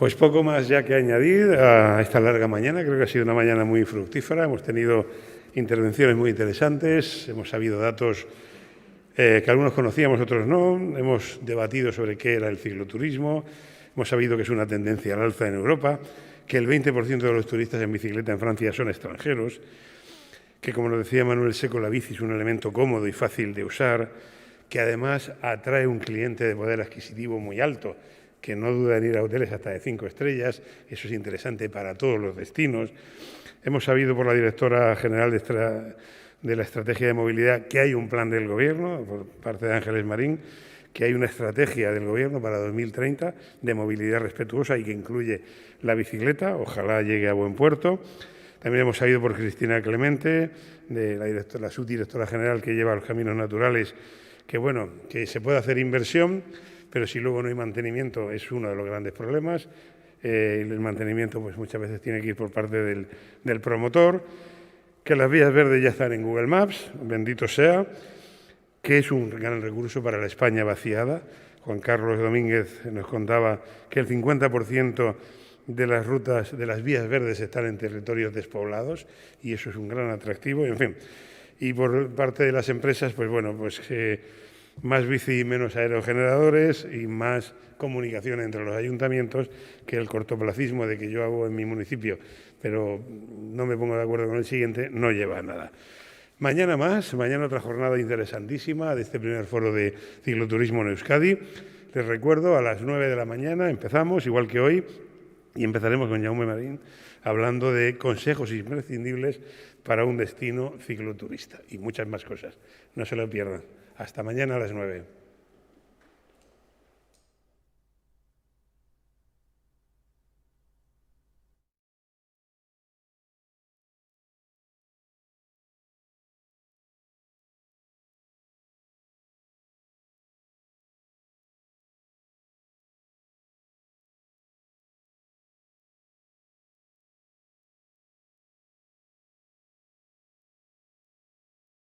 Pues poco más ya que añadir a esta larga mañana. Creo que ha sido una mañana muy fructífera. Hemos tenido intervenciones muy interesantes, hemos sabido datos que algunos conocíamos, otros no. Hemos debatido sobre qué era el cicloturismo. Hemos sabido que es una tendencia al alza en Europa, que el 20% de los turistas en bicicleta en Francia son extranjeros, que, como nos decía Manuel Seco, la bici es un elemento cómodo y fácil de usar, que además atrae un cliente de poder adquisitivo muy alto, que no duda en ir a hoteles hasta de 5 estrellas. Eso es interesante para todos los destinos. Hemos sabido por la directora general de la Estrategia de Movilidad que hay un plan del Gobierno, por parte de Ángeles Marín, que hay una estrategia del Gobierno para 2030 de movilidad respetuosa y que incluye la bicicleta. Ojalá llegue a buen puerto. También hemos sabido por Cristina Clemente, de la subdirectora general que lleva los caminos naturales, que, bueno, que se puede hacer inversión, pero si luego no hay mantenimiento es uno de los grandes problemas. El mantenimiento pues muchas veces tiene que ir por parte del promotor, que las vías verdes ya están en Google Maps, bendito sea, que es un gran recurso para la España vaciada. Juan Carlos Domínguez nos contaba que el 50% de las rutas, de las vías verdes están en territorios despoblados y eso es un gran atractivo, en fin. Y por parte de las empresas, pues bueno, pues más bici y menos aerogeneradores y más comunicación entre los ayuntamientos, que el cortoplacismo de que yo hago en mi municipio, pero no me pongo de acuerdo con el siguiente, no lleva a nada. Mañana más, mañana otra jornada interesantísima de este primer foro de cicloturismo en Euskadi. Les recuerdo, a las 9 de la mañana empezamos, igual que hoy, y empezaremos con Jaume Marín hablando de consejos imprescindibles para un destino cicloturista y muchas más cosas. No se lo pierdan. Hasta mañana a las 9.